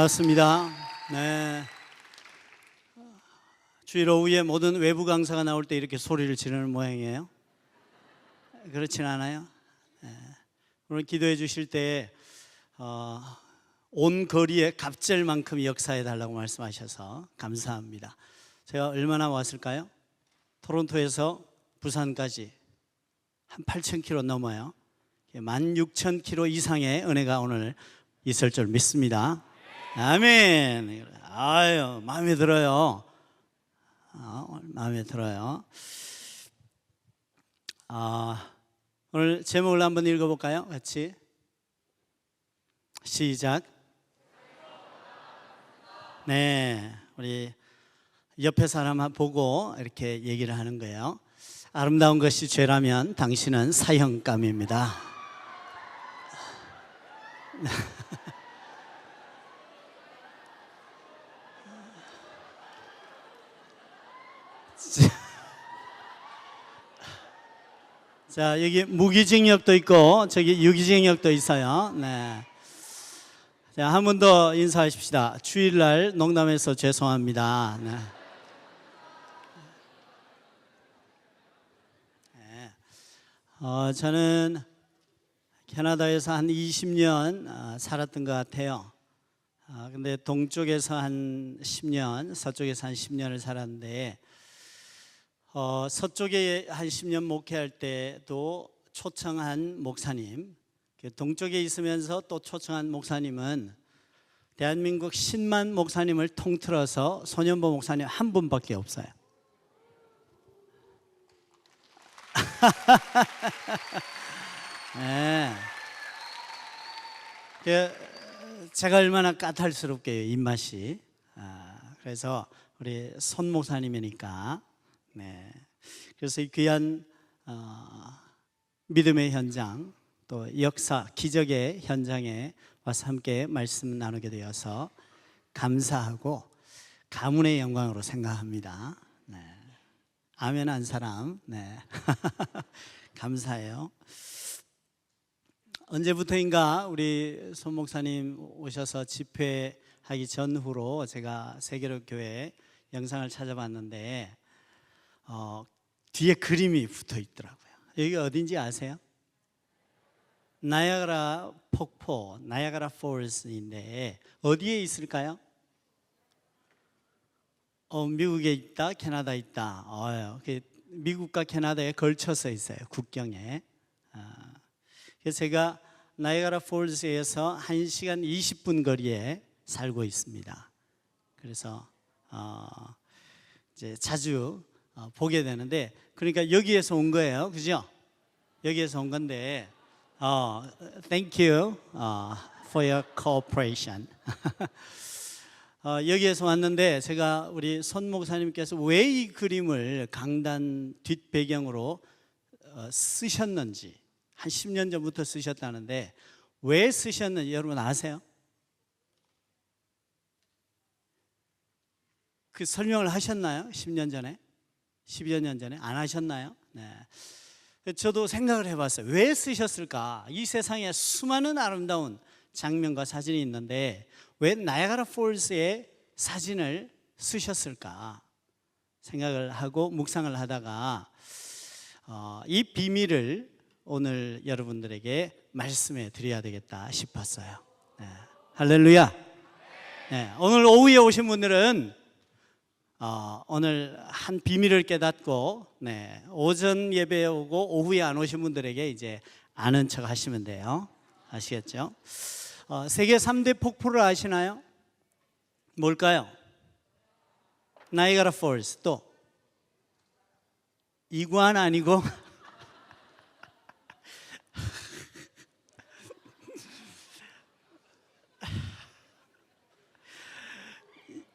반갑습니다. 네. 주일 오후에 모든 외부 강사가 나올 때 이렇게 소리를 지르는 모양이에요. 그렇진 않아요. 네. 오늘 기도해 주실 때 온 거리에 갑절만큼 역사해 달라고 말씀하셔서 감사합니다. 제가 얼마나 왔을까요? 토론토에서 부산까지 한 8,000km 넘어요. 16,000km 이상의 은혜가 오늘 있을 줄 믿습니다. 아멘. 아유, 마음에 들어요. 마음에 들어요. 오늘 제목을 한번 읽어볼까요? 같이 시작. 네, 우리 옆에 사람 보고 이렇게 얘기를 하는 거예요. 아름다운 것이 죄라면 당신은 사형감입니다. 자, 여기 무기징역도 있고 저기 유기징역도 있어요. 네. 자, 한 번 더 인사하십시다. 주일날 농담해서 죄송합니다. 네. 네. 저는 캐나다에서 한 20년 살았던 것 같아요. 근데 동쪽에서 한 10년, 서쪽에서 한 10년을 살았는데 서쪽에 한 10년 목회할 때도 초청한 목사님, 동쪽에 있으면서 또 초청한 목사님은 대한민국 10만 목사님을 통틀어서 소년보 목사님 한 분밖에 없어요. 네. 제가 얼마나 까탈스럽게요, 입맛이. 그래서 우리 손 목사님이니까. 네. 그래서 이 귀한 믿음의 현장, 또 역사, 기적의 현장에 와서 함께 말씀 나누게 되어서 감사하고 가문의 영광으로 생각합니다. 네. 아멘 한 사람. 네. 감사해요. 언제부터인가 우리 손 목사님 오셔서 집회하기 전후로 제가 세계로 교회 영상을 찾아봤는데 뒤에 그림이 붙어 있더라고요. 여기 어딘지 아세요? 나이아가라 폭포, 나이아가라 폴스인데 어디에 있을까요? 미국에 있다, 캐나다에 있다. 미국과 캐나다에 걸쳐서 있어요, 국경에. 그래서 제가 나이아가라 폴스에서 1시간 20분 거리에 살고 있습니다. 그래서 이제 자주 보게 되는데, 그러니까 여기에서 온 거예요, 그죠? 여기에서 온 건데, thank you for your cooperation. 여기에서 왔는데 제가 우리 손 목사님께서 왜 이 그림을 강단 뒷배경으로 쓰셨는지 한 10년 전부터 쓰셨다는데 왜 쓰셨는지 여러분 아세요? 그 설명을 하셨나요? 10년 전에? 12여 년 전에? 안 하셨나요? 네. 저도 생각을 해봤어요. 왜 쓰셨을까? 이 세상에 수많은 아름다운 장면과 사진이 있는데 왜 나이아가라 폴스의 사진을 쓰셨을까 생각을 하고 묵상을 하다가 이 비밀을 오늘 여러분들에게 말씀해 드려야 되겠다 싶었어요. 네. 할렐루야. 네. 오늘 오후에 오신 분들은 오늘 한 비밀을 깨닫고, 네, 오전 예배에 오고 오후에 안 오신 분들에게 이제 아는 척 하시면 돼요. 아시겠죠? 세계 3대 폭포를 아시나요? 뭘까요? 나이아가라 폴스, 또 이구안 아니고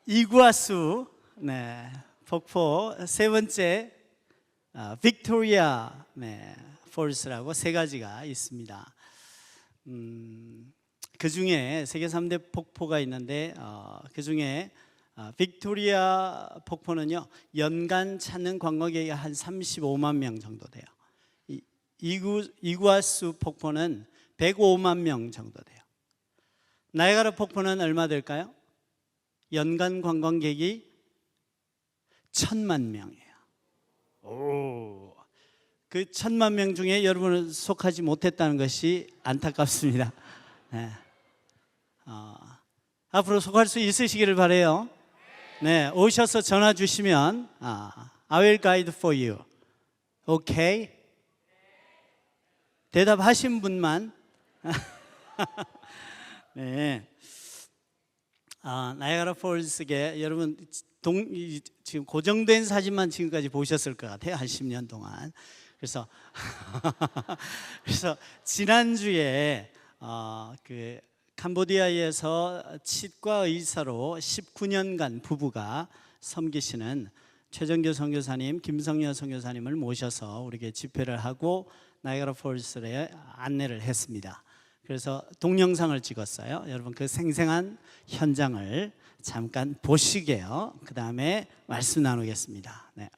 이구아수, 네, 폭포. 세 번째 빅토리아, 네, 폴스라고 세 가지가 있습니다. 그 중에 세계 3대 폭포가 있는데 그 중에 빅토리아 폭포는요 연간 찾는 관광객이 한 35만 명 정도 돼요. 이구아수 폭포는 105만 명 정도 돼요. 나이아가라 폭포는 얼마 될까요? 연간 관광객이 1,000,000명이에요. 오, 그 1,000,000명 중에 여러분은 속하지 못했다는 것이 안타깝습니다. 네. 앞으로 속할 수 있으시기를 바라요. 네, 오셔서 전화 주시면 I will guide for you. 오케이? 대답하신 분만. 네. 나이아가라 폴스게 여러분 지금 고정된 사진만 지금까지 보셨을 것 같아요. 한 10년 동안. 그래서 지난주에 그 캄보디아에서 치과 의사로 19년간 부부가 섬기시는 최정교 선교사님, 김성여 선교사님을 모셔서 우리에게 집회를 하고 나이아가라 폴스에 안내를 했습니다. 그래서 동영상을 찍었어요. 여러분 그 생생한 현장을 잠깐 보시게요. 그 다음에 말씀 나누겠습니다. 네.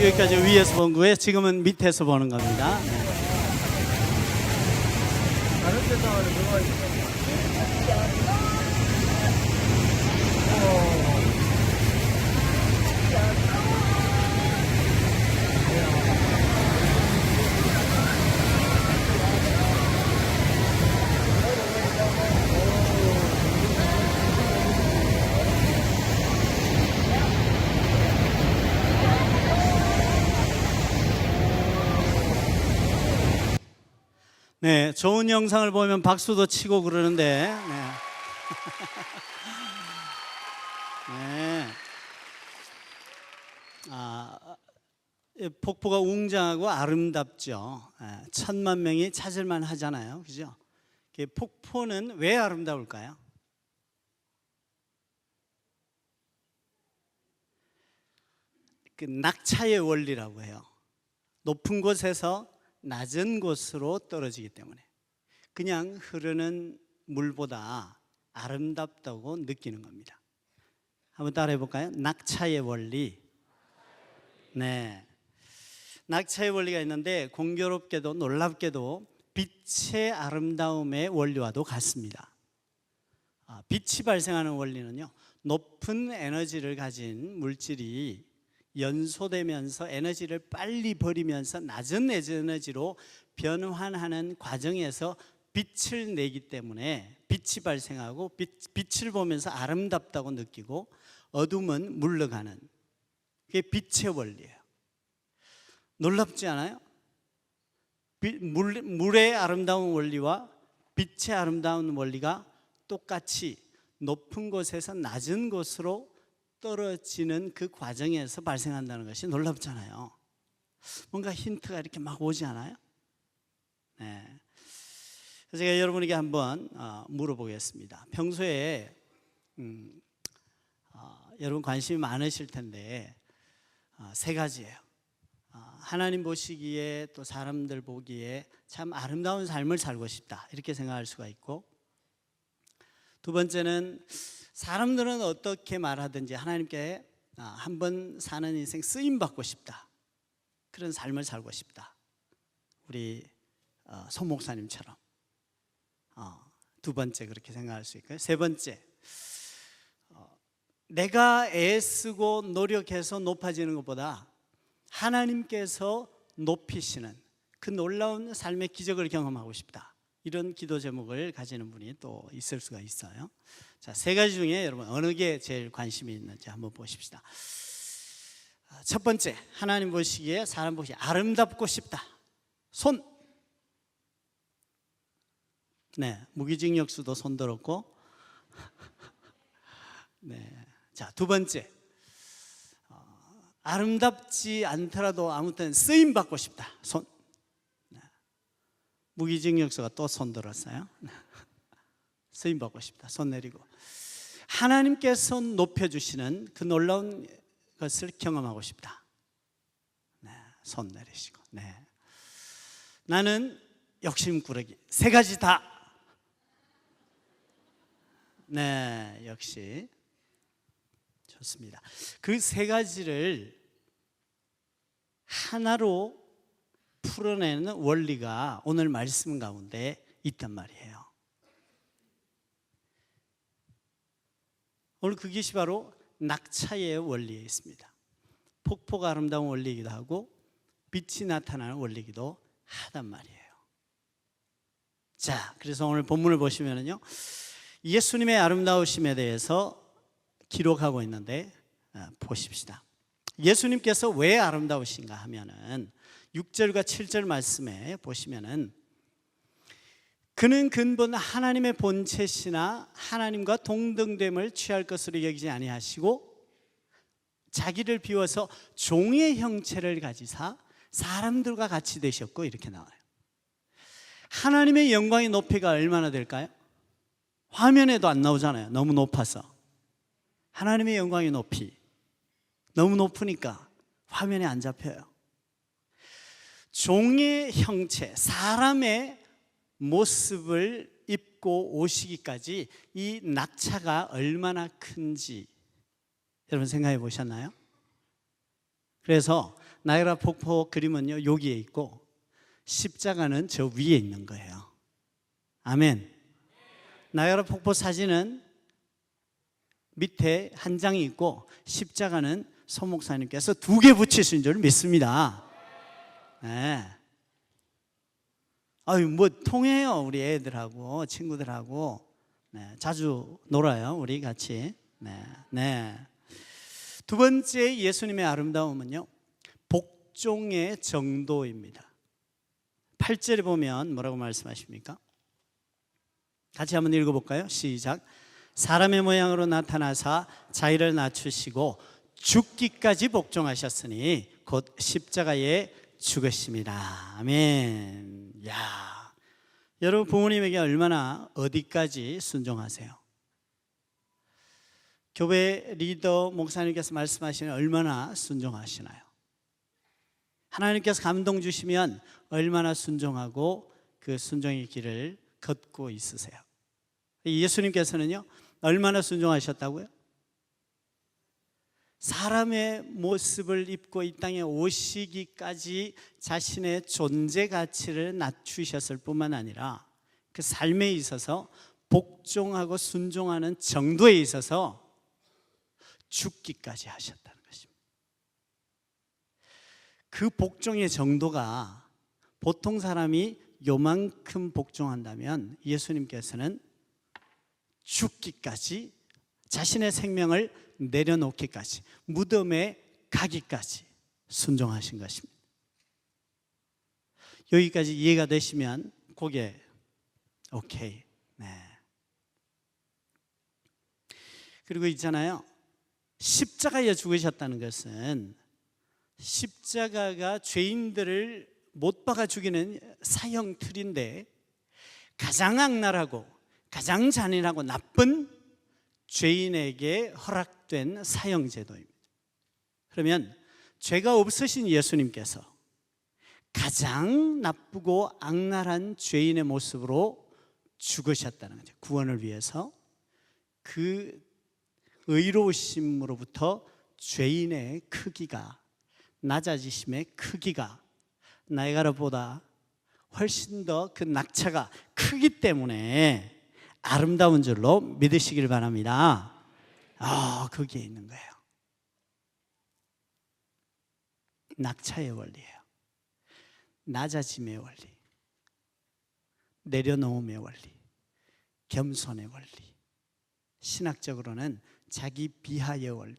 여기까지 위에서 본 거예요. 지금은 밑에서 보는 겁니다. 네. 다른 세상에는 뭐가 있어? 네, 좋은 영상을 보면 박수도 치고 그러는데, 네. 네. 폭포가 웅장하고 아름답죠. 1,000,000명이 찾을만 하잖아요, 그죠? 폭포는 왜 아름다울까요? 그 낙차의 원리라고 해요. 높은 곳에서 낮은 곳으로 떨어지기 때문에 그냥 흐르는 물보다 아름답다고 느끼는 겁니다. 한번 따라해 볼까요? 낙차의 원리. 네, 낙차의 원리가 있는데 공교롭게도 놀랍게도 빛의 아름다움의 원리와도 같습니다. 빛이 발생하는 원리는요, 높은 에너지를 가진 물질이 연소되면서 에너지를 빨리 버리면서 낮은 에너지로 변환하는 과정에서 빛을 내기 때문에 빛이 발생하고 빛을 보면서 아름답다고 느끼고 어둠은 물러가는, 그게 빛의 원리예요. 놀랍지 않아요? 물의 아름다운 원리와 빛의 아름다운 원리가 똑같이 높은 곳에서 낮은 곳으로 떨어지는 그 과정에서 발생한다는 것이 놀랍잖아요. 뭔가 힌트가 이렇게 막 오지 않아요? 네. 제가 여러분에게 한번 물어보겠습니다. 평소에 여러분 관심이 많으실 텐데 세 가지예요. 하나님 보시기에 또 사람들 보기에 참 아름다운 삶을 살고 싶다, 이렇게 생각할 수가 있고, 두 번째는 사람들은 어떻게 말하든지 하나님께 한번 사는 인생 쓰임 받고 싶다, 그런 삶을 살고 싶다, 우리 송 목사님처럼. 두 번째 그렇게 생각할 수 있고요. 세 번째, 내가 애쓰고 노력해서 높아지는 것보다 하나님께서 높이시는 그 놀라운 삶의 기적을 경험하고 싶다, 이런 기도 제목을 가지는 분이 또 있을 수가 있어요. 자, 세 가지 중에 여러분 어느 게 제일 관심이 있는지 한번 보십시다. 첫 번째, 하나님 보시기에 사람 보시기에 아름답고 싶다. 손. 네, 무기징역수도 손 들었고. 네. 자, 두 번째, 아름답지 않더라도 아무튼 쓰임 받고 싶다. 손. 네. 무기징역수가 또 손 들었어요. 쓰임 받고 싶다. 손 내리고. 하나님께서 높여주시는 그 놀라운 것을 경험하고 싶다. 네, 손 내리시고. 네. 나는 욕심꾸러기. 세 가지 다. 네, 역시 좋습니다. 그 세 가지를 하나로 풀어내는 원리가 오늘 말씀 가운데 있단 말이에요. 오늘 그것이 바로 낙차의 원리에 있습니다. 폭포가 아름다운 원리이기도 하고 빛이 나타나는 원리이기도 하단 말이에요. 자, 그래서 오늘 본문을 보시면요, 예수님의 아름다우심에 대해서 기록하고 있는데 보십시다. 예수님께서 왜 아름다우신가 하면은 6절과 7절 말씀에 보시면은 그는 근본 하나님의 본체시나 하나님과 동등됨을 취할 것으로 여기지 아니하시고 자기를 비워서 종의 형체를 가지사 사람들과 같이 되셨고, 이렇게 나와요. 하나님의 영광의 높이가 얼마나 될까요? 화면에도 안 나오잖아요. 너무 높아서. 하나님의 영광의 높이 너무 높으니까 화면에 안 잡혀요. 종의 형체, 사람의 모습을 입고 오시기까지 이 낙차가 얼마나 큰지 여러분 생각해 보셨나요? 그래서 나이아가라 폭포 그림은요, 여기에 있고 십자가는 저 위에 있는 거예요. 아멘. 나이아가라 폭포 사진은 밑에 한 장이 있고 십자가는 소 목사님께서 2개 붙이신 줄 믿습니다. 네. 아유, 뭐 통해요. 우리 애들하고 친구들하고. 네, 자주 놀아요. 우리 같이. 네, 네. 두 번째 예수님의 아름다움은요, 복종의 정도입니다. 8절에 보면 뭐라고 말씀하십니까? 같이 한번 읽어볼까요? 시작. 사람의 모양으로 나타나사 자기를 낮추시고 죽기까지 복종하셨으니 곧 십자가에 죽으심이라. 아멘. 야, 여러분 부모님에게 얼마나 어디까지 순종하세요? 교회 리더 목사님께서 말씀하시는 얼마나 순종하시나요? 하나님께서 감동 주시면 얼마나 순종하고 그 순종의 길을 걷고 있으세요? 예수님께서는요, 얼마나 순종하셨다고요? 사람의 모습을 입고 이 땅에 오시기까지 자신의 존재 가치를 낮추셨을 뿐만 아니라 그 삶에 있어서 복종하고 순종하는 정도에 있어서 죽기까지 하셨다는 것입니다. 그 복종의 정도가 보통 사람이 요만큼 복종한다면 예수님께서는 죽기까지, 자신의 생명을 내려놓기까지, 무덤에 가기까지 순종하신 것입니다. 여기까지 이해가 되시면 고개 오케이. 네. 그리고 있잖아요, 십자가에 죽으셨다는 것은 십자가가 죄인들을 못 박아 죽이는 사형 틀인데 가장 악랄하고 가장 잔인하고 나쁜 죄인에게 허락된 사형제도입니다. 그러면 죄가 없으신 예수님께서 가장 나쁘고 악랄한 죄인의 모습으로 죽으셨다는 거죠. 구원을 위해서. 그 의로우심으로부터 죄인의 크기가, 낮아지심의 크기가 나이아가라보다 훨씬 더 그 낙차가 크기 때문에 아름다운 줄로 믿으시길 바랍니다. 거기에 있는 거예요. 낙차의 원리예요. 낮아짐의 원리, 내려놓음의 원리, 겸손의 원리, 신학적으로는 자기 비하의 원리,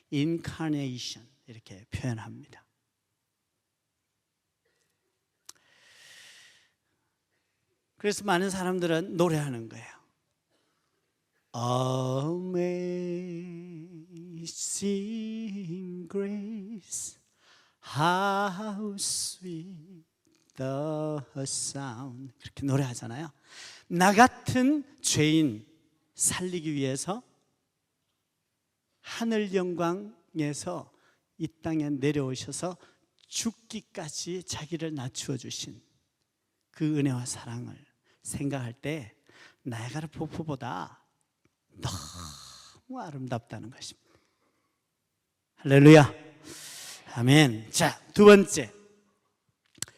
인카네이션 이렇게 표현합니다. 그래서 많은 사람들은 노래하는 거예요. Amazing grace, how sweet the sound. 그렇게 노래하잖아요. 나 같은 죄인 살리기 위해서 하늘 영광에서 이 땅에 내려오셔서 죽기까지 자기를 낮추어 주신 그 은혜와 사랑을 생각할 때 나이아가라 폭포보다 너무 아름답다는 것입니다. 할렐루야. 아멘. 자, 두 번째,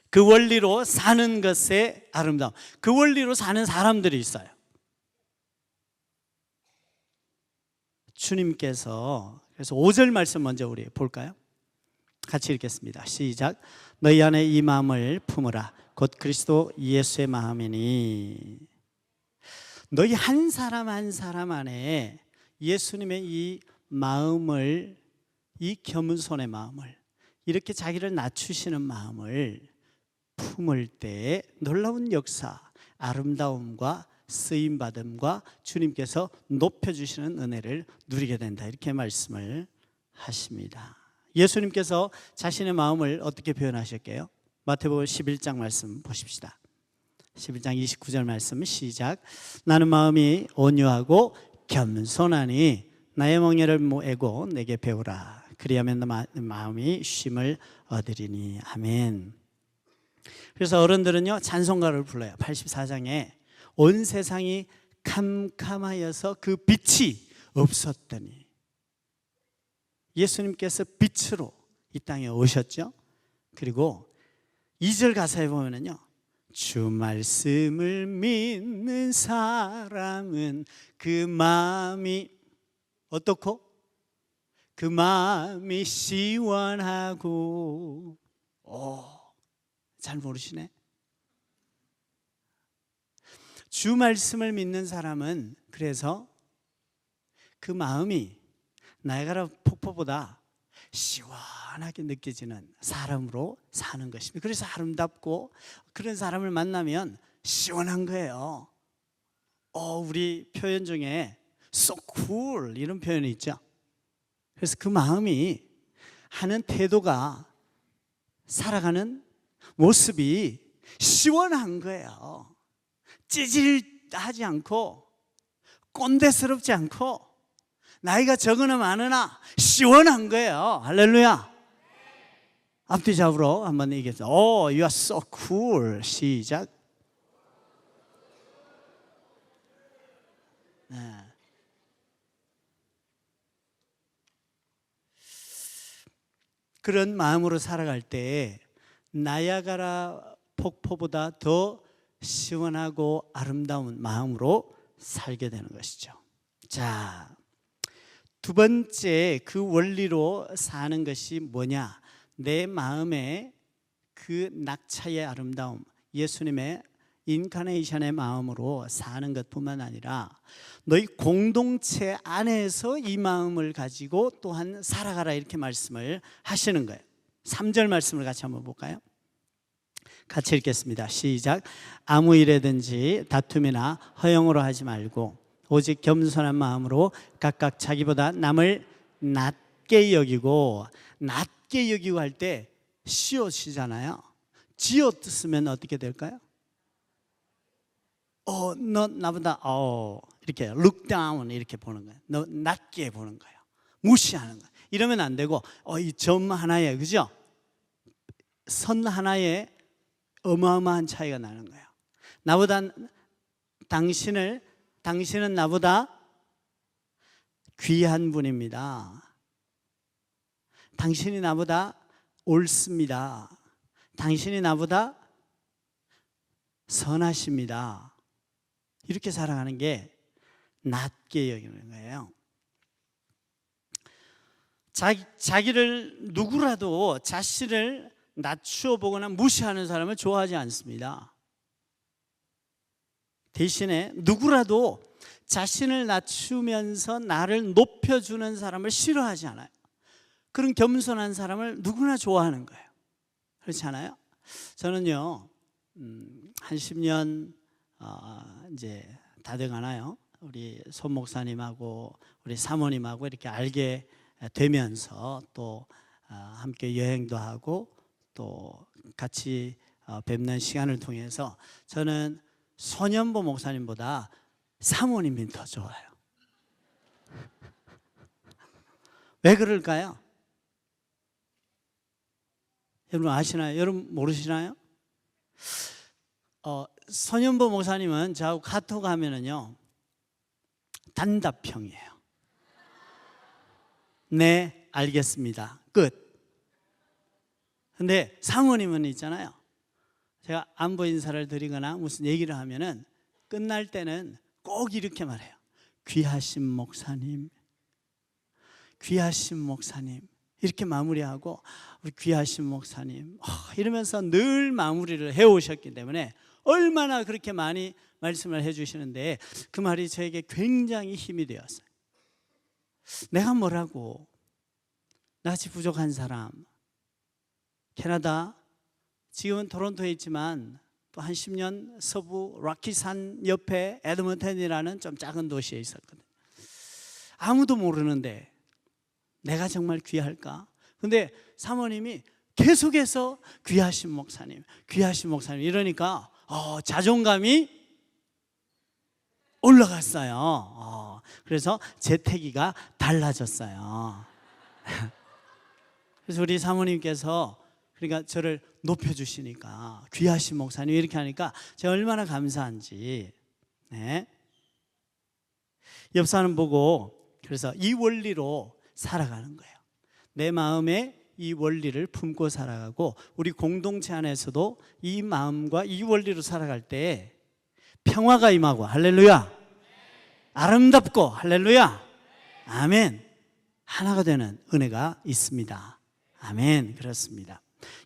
그 원리로 사는 것의 아름다움. 그 원리로 사는 사람들이 있어요. 주님께서, 그래서 5절 말씀 먼저 우리 볼까요? 같이 읽겠습니다. 시작. 너희 안에 이 마음을 품으라. 곧 그리스도 예수의 마음이니. 너희 한 사람 한 사람 안에 예수님의 이 마음을, 이 겸손의 마음을, 이렇게 자기를 낮추시는 마음을 품을 때 놀라운 역사, 아름다움과 쓰임받음과 주님께서 높여주시는 은혜를 누리게 된다, 이렇게 말씀을 하십니다. 예수님께서 자신의 마음을 어떻게 표현하셨게요? 마태복음 11장 말씀 보십시다. 11장 29절 말씀 시작. 나는 마음이 온유하고 겸손하니 나의 멍에를 메고 내게 배우라. 그리하면 마음이 쉼을 얻으리니. 아멘. 그래서 어른들은요, 찬송가를 불러요. 84장에 온 세상이 캄캄하여서 그 빛이 없었더니, 예수님께서 빛으로 이 땅에 오셨죠. 그리고 2절 가사에 보면은요, 주 말씀을 믿는 사람은 그 마음이 어떻고? 그 마음이 시원하고. 잘 모르시네. 주 말씀을 믿는 사람은 그래서 그 마음이 나이아가라 폭포보다 시원하게 느껴지는 사람으로 사는 것입니다. 그래서 아름답고, 그런 사람을 만나면 시원한 거예요. 우리 표현 중에 so cool 이런 표현이 있죠. 그래서 그 마음이 하는 태도가, 살아가는 모습이 시원한 거예요. 찌질하지 않고 꼰대스럽지 않고 나이가 적으나 많으나 시원한 거예요. 할렐루야. 앞뒤 잡으러 한번 얘기해서 you are so cool. 시작. 네. 그런 마음으로 살아갈 때 나이아가라 폭포보다 더 시원하고 아름다운 마음으로 살게 되는 것이죠. 자, 두 번째, 그 원리로 사는 것이 뭐냐? 내 마음에 그 낙차의 아름다움, 예수님의 인카네이션의 마음으로 사는 것뿐만 아니라 너희 공동체 안에서 이 마음을 가지고 또한 살아가라, 이렇게 말씀을 하시는 거예요. 3절 말씀을 같이 한번 볼까요? 같이 읽겠습니다. 시작. 아무 일에든지 다툼이나 허영으로 하지 말고 오직 겸손한 마음으로 각각 자기보다 남을 낮게 여기고, 낮게 여기고 할 때 시옷이잖아요. 지옷 쓰면 어떻게 될까요? 너 나보다 이렇게 look down 이렇게 보는 거예요. 너 낮게 보는 거예요. 무시하는 거예요. 이러면 안 되고 이 점 하나에, 그죠? 선 하나에 어마어마한 차이가 나는 거예요. 나보다 당신은 나보다 귀한 분입니다. 당신이 나보다 옳습니다. 당신이 나보다 선하십니다. 이렇게 살아가는 게 낮게 여기는 거예요. 자기를, 누구라도 자신을 낮추어 보거나 무시하는 사람을 좋아하지 않습니다. 대신에 누구라도 자신을 낮추면서 나를 높여주는 사람을 싫어하지 않아요. 그런 겸손한 사람을 누구나 좋아하는 거예요. 그렇지 않아요? 저는요, 한 10년 이제 다 돼가나요? 우리 손 목사님하고 우리 사모님하고 이렇게 알게 되면서 또 함께 여행도 하고 또 같이 뵙는 시간을 통해서 저는 손현보 목사님보다 사모님이 더 좋아요. 왜 그럴까요? 여러분 아시나요? 여러분 모르시나요? 손현보 목사님은 저하고 카톡 하면은요, 단답형이에요. 네, 알겠습니다. 끝. 근데 사모님은 있잖아요. 제가 안부 인사를 드리거나 무슨 얘기를 하면은 끝날 때는 꼭 이렇게 말해요. 귀하신 목사님, 귀하신 목사님. 이렇게 마무리하고 우리 귀하신 목사님 이러면서 늘 마무리를 해오셨기 때문에 얼마나 그렇게 많이 말씀을 해주시는데 그 말이 저에게 굉장히 힘이 되었어요. 내가 뭐라고 나같이 부족한 사람, 캐나다 지금은 토론토에 있지만 또 한 10년 서부 락키산 옆에 에드먼턴이라는 좀 작은 도시에 있었거든요. 아무도 모르는데 내가 정말 귀할까? 근데 사모님이 계속해서 귀하신 목사님, 귀하신 목사님 이러니까 자존감이 올라갔어요. 그래서 재태기가 달라졌어요. 그래서 우리 사모님께서 그러니까 저를 높여주시니까 귀하신 목사님 이렇게 하니까 제가 얼마나 감사한지. 네. 옆 사람 보고 그래서 이 원리로 살아가는 거예요. 내 마음에 이 원리를 품고 살아가고 우리 공동체 안에서도 이 마음과 이 원리로 살아갈 때 평화가 임하고 할렐루야, 아름답고 할렐루야, 아멘, 하나가 되는 은혜가 있습니다. 아멘. 그렇습니다.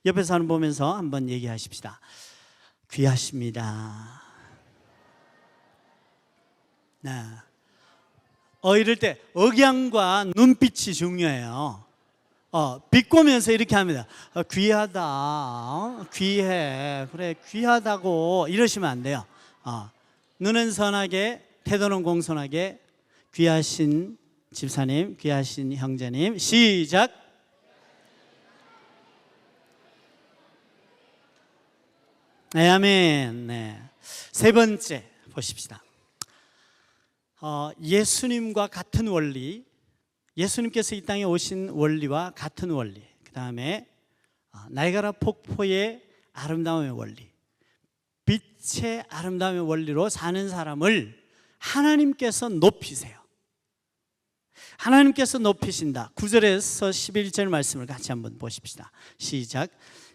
옆에 사람 보면서 한번 얘기하십시다. 귀하십니다. 네. 이럴 때 억양과 눈빛이 중요해요. 비꼬면서 이렇게 합니다. 귀하다, 귀해, 그래 귀하다고 이러시면 안 돼요. 눈은 선하게, 태도는 공손하게. 귀하신 집사님, 귀하신 형제님, 시작. 네, 아멘. 네. 세 번째 보십시다. 예수님과 같은 원리, 예수님께서 이 땅에 오신 원리와 같은 원리, 그 다음에 나이아가라 폭포의 아름다움의 원리, 빛의 아름다움의 원리로 사는 사람을 하나님께서 높이세요. 하나님께서 높이신다. 9절에서 11절 말씀을 같이 한번 보십시다. 시작.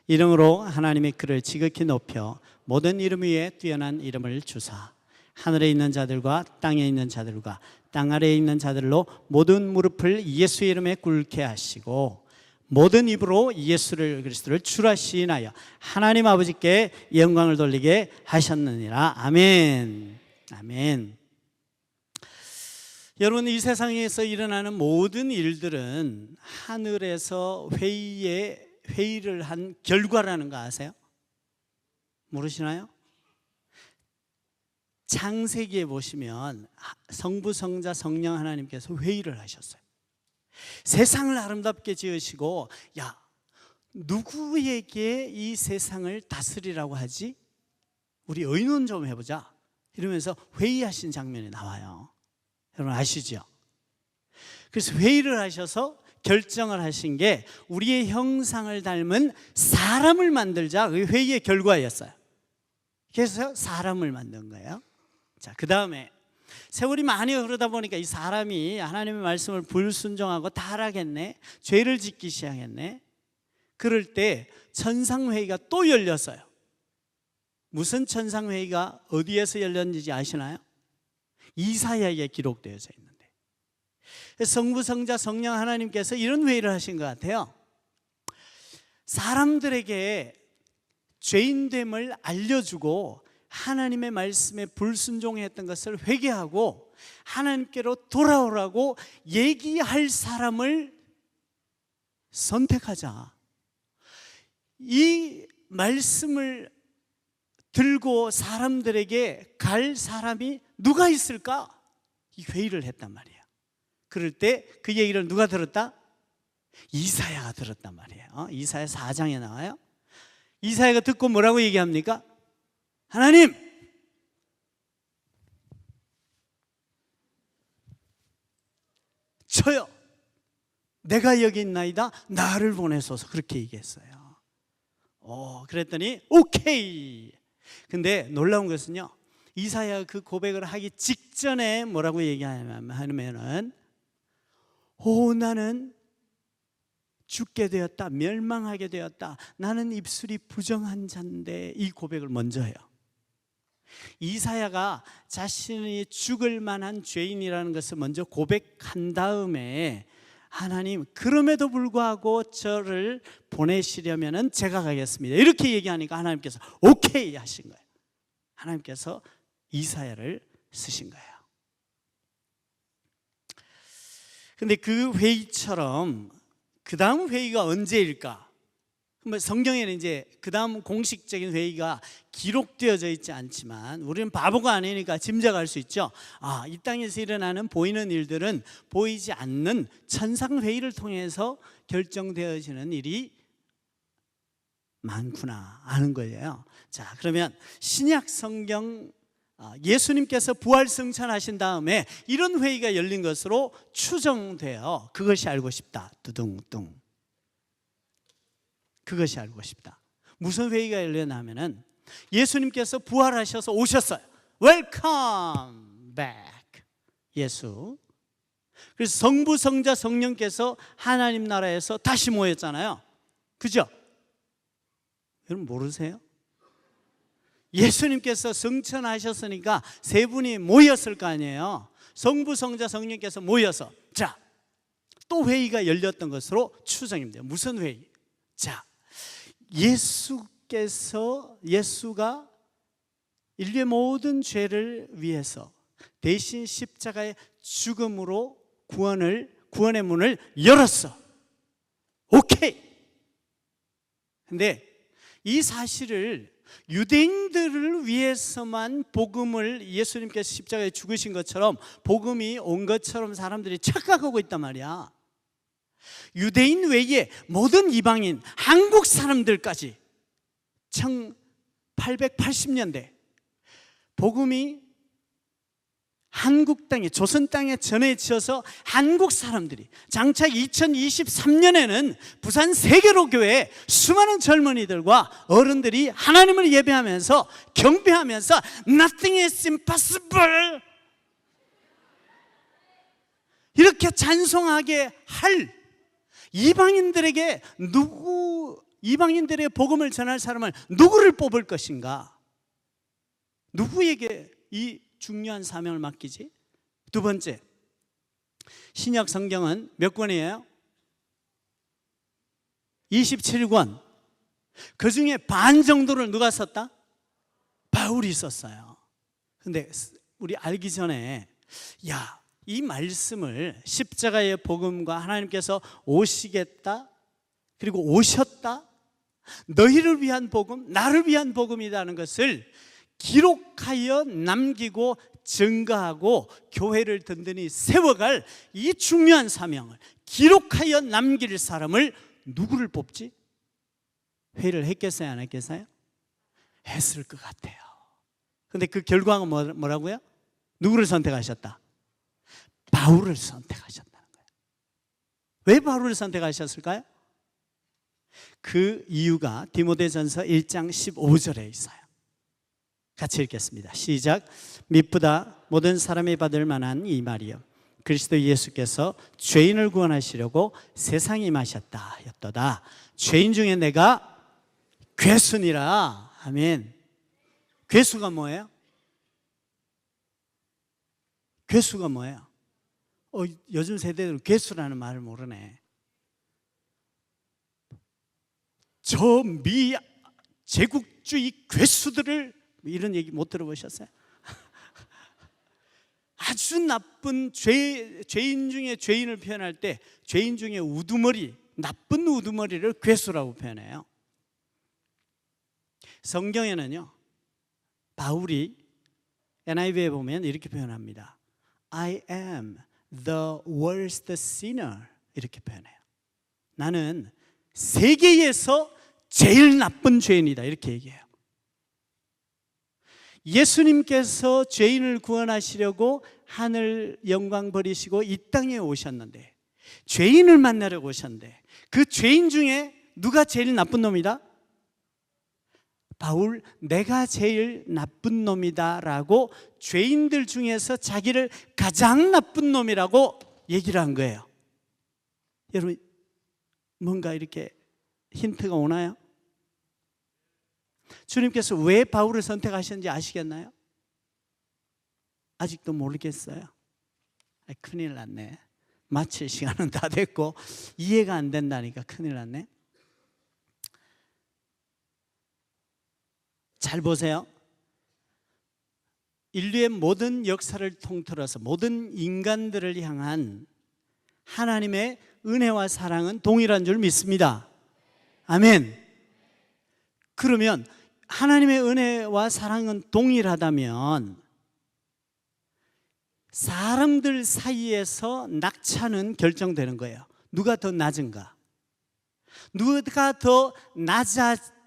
이름으로 하나님의 그를 지극히 높여 모든 이름 위에 뛰어난 이름을 주사 하늘에 있는 자들과 땅에 있는 자들과 땅 아래에 있는 자들로 모든 무릎을 예수의 이름에 꿇게 하시고 모든 입으로 예수를 그리스도를 주라 시인하여 하나님 아버지께 영광을 돌리게 하셨느니라. 아멘. 아멘. 여러분, 이 세상에서 일어나는 모든 일들은 하늘에서 회의를 한 결과라는 거 아세요? 모르시나요? 창세기에 보시면 성부, 성자, 성령 하나님께서 회의를 하셨어요. 세상을 아름답게 지으시고, 야, 누구에게 이 세상을 다스리라고 하지? 우리 의논 좀 해보자 이러면서 회의하신 장면이 나와요. 여러분 아시죠? 그래서 회의를 하셔서 결정을 하신 게 우리의 형상을 닮은 사람을 만들자. 그 회의의 결과였어요. 그래서 사람을 만든 거예요. 자, 그 다음에 세월이 많이 흐르다 보니까 이 사람이 하나님의 말씀을 불순종하고 타락했네, 죄를 짓기 시작했네. 그럴 때 천상회의가 또 열렸어요. 무슨 천상회의가 어디에서 열렸는지 아시나요? 이사야에 기록되어져 있는데, 성부, 성자, 성령 하나님께서 이런 회의를 하신 것 같아요. 사람들에게 죄인됨을 알려주고 하나님의 말씀에 불순종했던 것을 회개하고 하나님께로 돌아오라고 얘기할 사람을 선택하자. 이 말씀을 들고 사람들에게 갈 사람이 누가 있을까? 이 회의를 했단 말이에요. 그럴 때 그 얘기를 누가 들었다? 이사야가 들었단 말이에요. 이사야 4장에 나와요. 이사야가 듣고 뭐라고 얘기합니까? 하나님, 저요, 내가 여기 있나이다, 나를 보내소서. 그렇게 얘기했어요. 그랬더니 오케이. 근데 놀라운 것은요, 이사야가 그 고백을 하기 직전에 뭐라고 얘기하냐면은 나는 죽게 되었다, 멸망하게 되었다, 나는 입술이 부정한 자인데, 이 고백을 먼저 해요. 이사야가 자신이 죽을 만한 죄인이라는 것을 먼저 고백한 다음에 하나님, 그럼에도 불구하고 저를 보내시려면 제가 가겠습니다, 이렇게 얘기하니까 하나님께서 오케이 하신 거예요. 하나님께서 이사야를 쓰신 거예요. 근데 그 회의처럼 그 다음 회의가 언제일까? 성경에는 이제 그 다음 공식적인 회의가 기록되어져 있지 않지만 우리는 바보가 아니니까 짐작할 수 있죠. 이 땅에서 일어나는 보이는 일들은 보이지 않는 천상회의를 통해서 결정되어지는 일이 많구나 하는 거예요. 자, 그러면 신약 성경 예수님께서 부활승천하신 다음에 이런 회의가 열린 것으로 추정되어 그것이 알고 싶다. 두둥둥. 그것이 알고 싶다. 무슨 회의가 열렸냐면은 예수님께서 부활하셔서 오셨어요. Welcome back. 예수. 그래서 성부, 성자, 성령께서 하나님 나라에서 다시 모였잖아요. 그죠? 여러분 모르세요? 예수님께서 승천하셨으니까 세 분이 모였을 거 아니에요. 성부, 성자, 성령께서 모여서 자, 또 회의가 열렸던 것으로 추정입니다. 무슨 회의? 자, 예수가 인류의 모든 죄를 위해서 대신 십자가의 죽음으로 구원의 문을 열었어. 오케이. 근데 이 사실을 유대인들을 위해서만 복음을 예수님께서 십자가에 죽으신 것처럼 복음이 온 것처럼 사람들이 착각하고 있단 말이야. 유대인 외에 모든 이방인, 한국 사람들까지 1880년대 복음이 한국 땅에, 조선 땅에 전해져서 한국 사람들이 장차 2023년에는 부산 세계로교회 수많은 젊은이들과 어른들이 하나님을 예배하면서 경배하면서 Nothing is impossible 이렇게 찬송하게 할 이방인들에게 이방인들의 복음을 전할 사람을 누구를 뽑을 것인가? 누구에게 이 중요한 사명을 맡기지? 두 번째, 신약 성경은 몇 권이에요? 27권. 그 중에 반 정도를 누가 썼다? 바울이 썼어요. 근데 우리 알기 전에 이 말씀을 십자가의 복음과 하나님께서 오시겠다, 그리고 오셨다, 너희를 위한 복음, 나를 위한 복음이라는 것을 기록하여 남기고 증거하고 교회를 든든히 세워갈 이 중요한 사명을 기록하여 남길 사람을 누구를 뽑지? 회의를 했겠어요, 안 했겠어요? 했을 것 같아요. 근데 그 결과가 뭐라고요? 누구를 선택하셨다? 바울을 선택하셨다는 거예요. 왜 바울을 선택하셨을까요? 그 이유가 디모데전서 1장 15절에 있어요. 같이 읽겠습니다. 시작. 미쁘다 모든 사람이 받을 만한 이 말이요 그리스도 예수께서 죄인을 구원하시려고 세상에 임하셨다 였도다. 죄인 중에 내가 괴순이라. 아멘. 괴수가 뭐예요? 괴수가 뭐예요? 요즘 세대들은 괴수라는 말을 모르네. 저 제국주의 괴수들을 이런 얘기 못 들어보셨어요? 아주 나쁜 죄인 중에 죄인을 표현할 때 죄인 중에 우두머리, 나쁜 우두머리를 괴수라고 표현해요. 성경에는요, 바울이 NIV에 보면 이렇게 표현합니다. I am the worst sinner 이렇게 표현해요. 나는 세계에서 제일 나쁜 죄인이다 이렇게 얘기해요. 예수님께서 죄인을 구원하시려고 하늘 영광 버리시고 이 땅에 오셨는데, 죄인을 만나려고 오셨는데, 그 죄인 중에 누가 제일 나쁜 놈이다? 바울 내가 제일 나쁜 놈이다라고 죄인들 중에서 자기를 가장 나쁜 놈이라고 얘기를 한 거예요. 여러분 뭔가 이렇게 힌트가 오나요? 주님께서 왜 바울을 선택하셨는지 아시겠나요? 아직도 모르겠어요. 큰일 났네. 마칠 시간은 다 됐고 이해가 안 된다니까 큰일 났네. 잘 보세요. 인류의 모든 역사를 통틀어서 모든 인간들을 향한 하나님의 은혜와 사랑은 동일한 줄 믿습니다. 아멘. 그러면 하나님의 은혜와 사랑은 동일하다면 사람들 사이에서 낙차는 결정되는 거예요. 누가 더 낮은가? 누가 더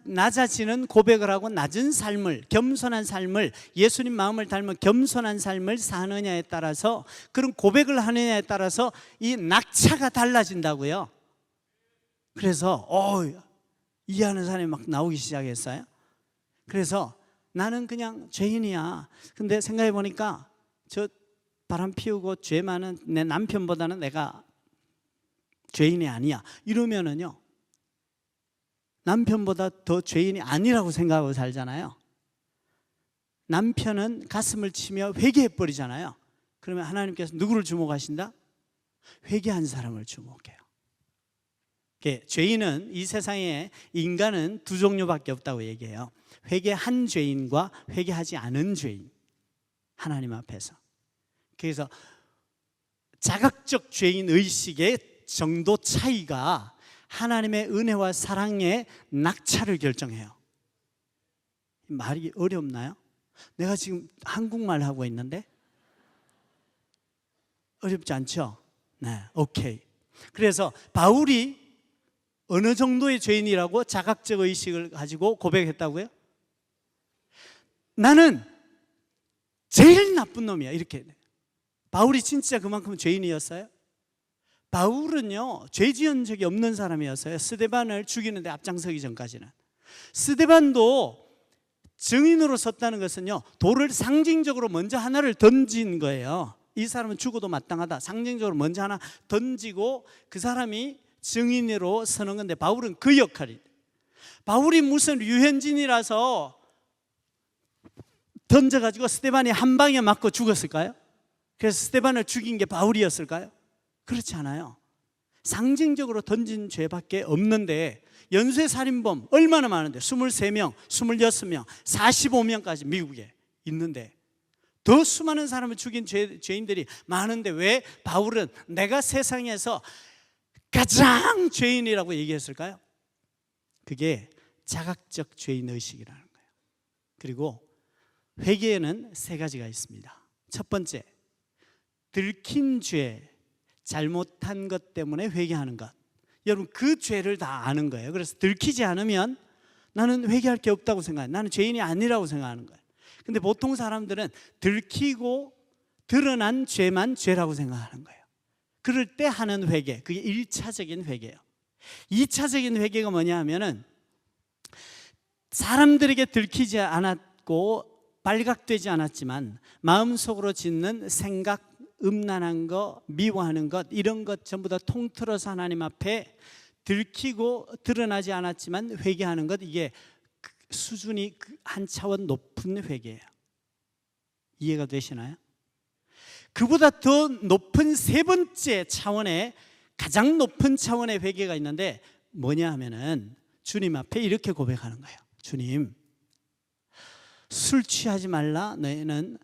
낮아지는 고백을 하고 낮은 삶을, 겸손한 삶을, 예수님 마음을 닮은 겸손한 삶을 사느냐에 따라서, 그런 고백을 하느냐에 따라서 이 낙차가 달라진다고요. 그래서 이해하는 사람이 막 나오기 시작했어요. 그래서 나는 그냥 죄인이야. 근데 생각해 보니까 저 바람 피우고 죄 많은 내 남편보다는 내가 죄인이 아니야. 이러면은요, 남편보다 더 죄인이 아니라고 생각하고 살잖아요. 남편은 가슴을 치며 회개해 버리잖아요. 그러면 하나님께서 누구를 주목하신다? 회개한 사람을 주목해요. 죄인은, 이 세상에 인간은 두 종류밖에 없다고 얘기해요. 회개한 죄인과 회개하지 않은 죄인. 하나님 앞에서. 그래서 자각적 죄인 의식의 정도 차이가 하나님의 은혜와 사랑의 낙차를 결정해요. 말이 어렵나요? 내가 지금 한국말 하고 있는데 어렵지 않죠? 네, 오케이. 그래서 바울이 어느 정도의 죄인이라고 자각적 의식을 가지고 고백했다고요? 나는 제일 나쁜 놈이야. 이렇게. 바울이 진짜 그만큼 죄인이었어요? 바울은요, 죄 지은 적이 없는 사람이었어요. 스데반을 죽이는데 앞장서기 전까지는. 스데반도 증인으로 섰다는 것은요, 돌을 상징적으로 먼저 하나를 던진 거예요. 이 사람은 죽어도 마땅하다. 상징적으로 먼저 하나 던지고 그 사람이 증인으로 서는 건데, 바울은 그 역할이. 바울이 무슨 류현진이라서 던져가지고 스데반이 한 방에 맞고 죽었을까요? 그래서 스데반을 죽인 게 바울이었을까요? 그렇지 않아요. 상징적으로 던진 죄밖에 없는데, 연쇄살인범 얼마나 많은데, 23명, 26명, 45명까지 미국에 있는데 더 수많은 사람을 죽인 죄인들이 많은데 왜 바울은 내가 세상에서 가장 죄인이라고 얘기했을까요? 그게 자각적 죄인 의식이라는 거예요. 그리고 회개에는 세 가지가 있습니다. 첫 번째, 들킨 죄, 잘못한 것 때문에 회개하는 것. 여러분 그 죄를 다 아는 거예요. 그래서 들키지 않으면 나는 회개할 게 없다고 생각해요. 나는 죄인이 아니라고 생각하는 거예요. 근데 보통 사람들은 들키고 드러난 죄만 죄라고 생각하는 거예요. 그럴 때 하는 회개, 그게 1차적인 회개예요. 2차적인 회개가 뭐냐 하면은, 사람들에게 들키지 않았고 발각되지 않았지만 마음속으로 짓는 생각, 음란한 거, 미워하는 것, 이런 것 전부 다 통틀어서 하나님 앞에 들키고 드러나지 않았지만 회개하는 것, 이게 수준이 한 차원 높은 회개예요. 이해가 되시나요? 그보다 더 높은 세 번째 차원의, 가장 높은 차원의 회개가 있는데 뭐냐 하면은 주님 앞에 이렇게 고백하는 거예요. 주님, 술 취하지 말라. 너희는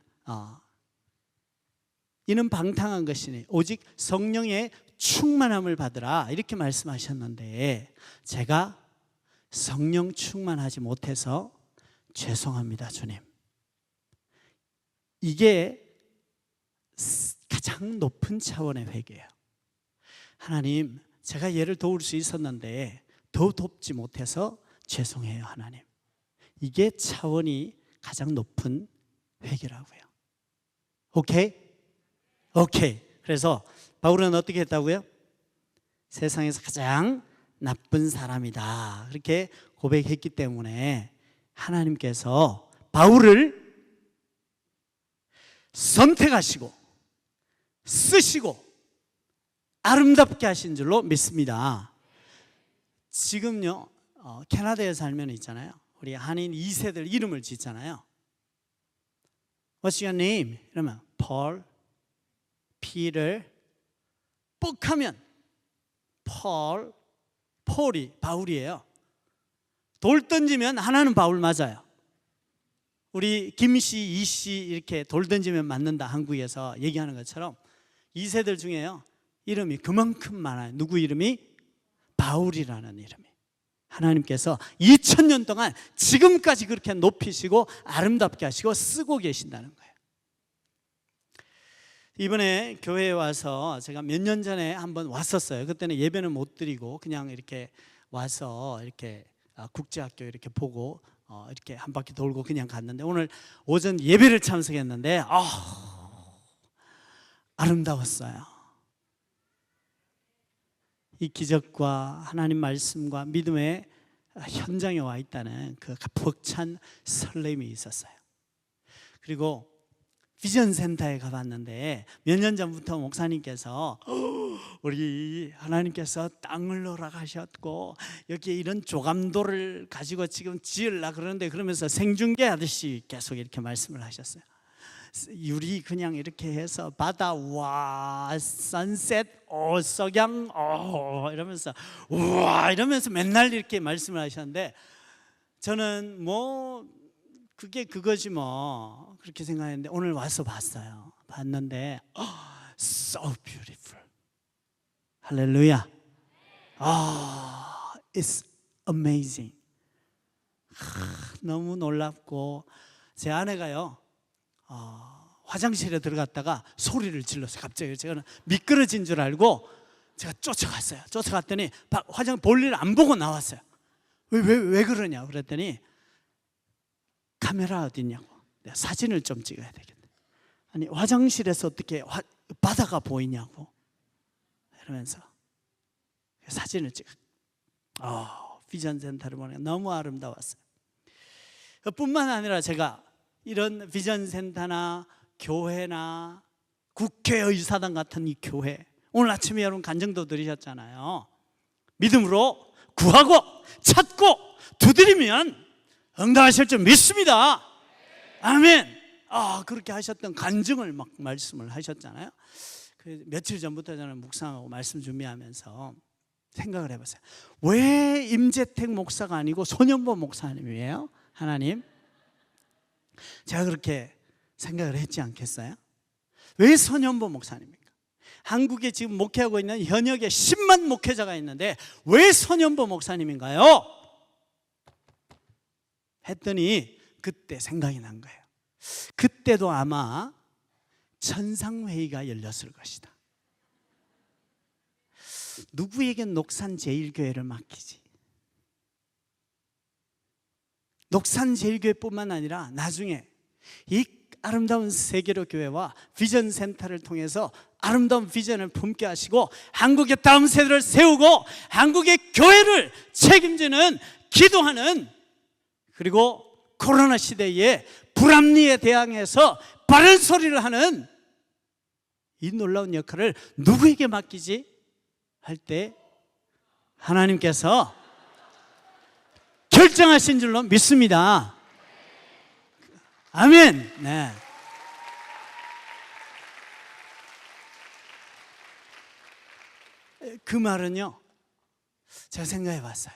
이는 방탕한 것이니 오직 성령의 충만함을 받으라. 이렇게 말씀하셨는데 제가 성령 충만하지 못해서 죄송합니다, 주님. 이게 가장 높은 차원의 회개예요. 하나님, 제가 얘를 도울 수 있었는데 더 돕지 못해서 죄송해요, 하나님. 이게 차원이 가장 높은 회개라고요. 오케이? 오케이. 그래서 바울은 어떻게 했다고요? 세상에서 가장 나쁜 사람이다, 그렇게 고백했기 때문에 하나님께서 바울을 선택하시고 쓰시고 아름답게 하신 줄로 믿습니다. 지금요 캐나다에 살면 있잖아요, 우리 한인 2세들 이름을 짓잖아요. What's your name? 이러면 Paul, Peter, 뻑하면 Paul, 폴이 바울이에요. 돌 던지면 하나는 바울 맞아요. 우리 김씨, 이씨 이렇게 돌 던지면 맞는다 한국에서 얘기하는 것처럼 2세들 중에요 이름이 그만큼 많아요. 누구 이름이? 바울이라는 이름이. 하나님께서 2000년 동안 지금까지 그렇게 높이시고 아름답게 하시고 쓰고 계신다는 거예요. 이번에 교회에 와서 제가 몇 년 전에 한번 왔었어요. 그때는 예배는 못 드리고 그냥 이렇게 와서 이렇게 국제학교 이렇게 보고 이렇게 한 바퀴 돌고 그냥 갔는데, 오늘 오전 예배를 참석했는데 아름다웠어요. 이 기적과 하나님 말씀과 믿음의 현장에 와 있다는 그 벅찬 설렘이 있었어요. 그리고 비전 센터에 가봤는데 몇 년 전부터 목사님께서 우리 하나님께서 땅을 허락하셨고 여기에 이런 조감도를 가지고 지금 지으려고 그러는데, 그러면서 생중계 하듯이 계속 이렇게 말씀을 하셨어요. 유리 그냥 이렇게 해서 바다 와 선셋 석양 이러면서 우와 이러면서 맨날 이렇게 말씀을 하셨는데, 저는 뭐 그게 그거지 뭐 그렇게 생각했는데 오늘 와서 봤어요. 봤는데 so beautiful. 할렐루야. It's amazing. 너무 놀랍고, 제 아내가요 화장실에 들어갔다가 소리를 질렀어요. 갑자기 제가 미끄러진 줄 알고 제가 쫓아갔어요. 쫓아갔더니 볼일 안 보고 나왔어요. 왜 그러냐 그랬더니 카메라 어디 있냐고. 내가 사진을 좀 찍어야 되겠네. 아니 화장실에서 어떻게 바다가 보이냐고 이러면서 사진을 찍어. 비전 센터를 보니까 너무 아름다웠어요. 뿐만 아니라 제가 이런 비전 센터나 교회나 국회의사당 같은 이 교회, 오늘 아침에 여러분 간증도 드리셨잖아요. 믿음으로 구하고 찾고 두드리면 응답하실 줄 믿습니다. 아멘. 그렇게 하셨던 간증을 막 말씀을 하셨잖아요. 며칠 전부터 저는 묵상하고 말씀 준비하면서 생각을 해봤어요. 왜 임재택 목사가 아니고 손현보 목사님이에요? 하나님, 제가 그렇게 생각을 했지 않겠어요? 왜 손현보 목사님입니까? 한국에 지금 목회하고 있는 현역에 10만 목회자가 있는데 왜 손현보 목사님인가요? 했더니 그때 생각이 난 거예요. 그때도 아마 천상회의가 열렸을 것이다. 누구에게 녹산 제일교회를 맡기지? 녹산 제일교회뿐만 아니라 나중에 이 아름다운 세계로 교회와 비전 센터를 통해서 아름다운 비전을 품게 하시고 한국의 다음 세대를 세우고 한국의 교회를 책임지는, 기도하는, 그리고 코로나 시대에 불합리에 대항해서 바른 소리를 하는 이 놀라운 역할을 누구에게 맡기지? 할 때 하나님께서 결정하신 줄로 믿습니다. 아멘. 네. 그 말은요, 제가 생각해 봤어요.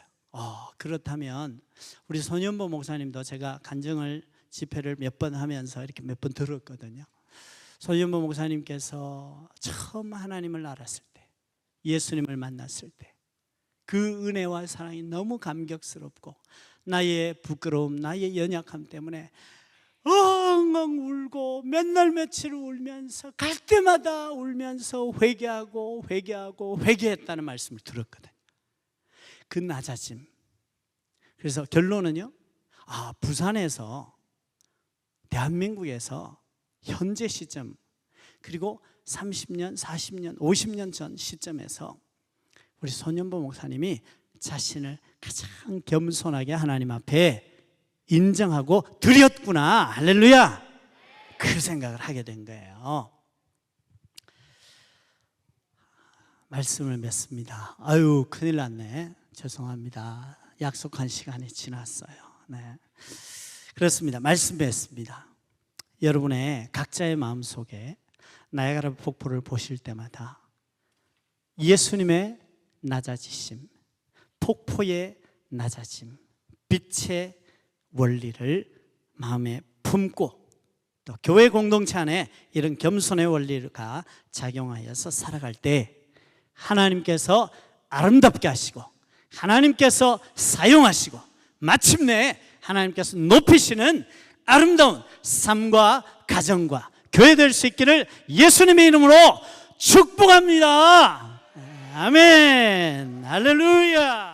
그렇다면 우리 손현보 목사님도 제가 간증을 집회를 몇 번 하면서 이렇게 몇 번 들었거든요. 손현보 목사님께서 처음 하나님을 알았을 때, 예수님을 만났을 때 그 은혜와 사랑이 너무 감격스럽고 나의 부끄러움, 나의 연약함 때문에 엉엉 울고 맨날 며칠 울면서 갈 때마다 울면서 회개하고 회개했다는 말씀을 들었거든요. 그 낮아짐. 그래서 결론은요, 부산에서, 대한민국에서 현재 시점, 그리고 30년, 40년, 50년 전 시점에서 우리 손현보 목사님이 자신을 가장 겸손하게 하나님 앞에 인정하고 드렸구나. 할렐루야. 그 생각을 하게 된 거예요. 말씀을 맺습니다. 아유, 큰일 났네. 죄송합니다. 약속한 시간이 지났어요. 네. 그렇습니다. 말씀 맺습니다. 여러분의 각자의 마음속에 나야가라 폭포를 보실 때마다 예수님의 낮아지심, 폭포의 낮아짐, 빛의 원리를 마음에 품고 또 교회 공동체 안에 이런 겸손의 원리가 작용하여서 살아갈 때 하나님께서 아름답게 하시고 하나님께서 사용하시고 마침내 하나님께서 높이시는 아름다운 삶과 가정과 교회 될 수 있기를 예수님의 이름으로 축복합니다. 아멘. 할렐루야.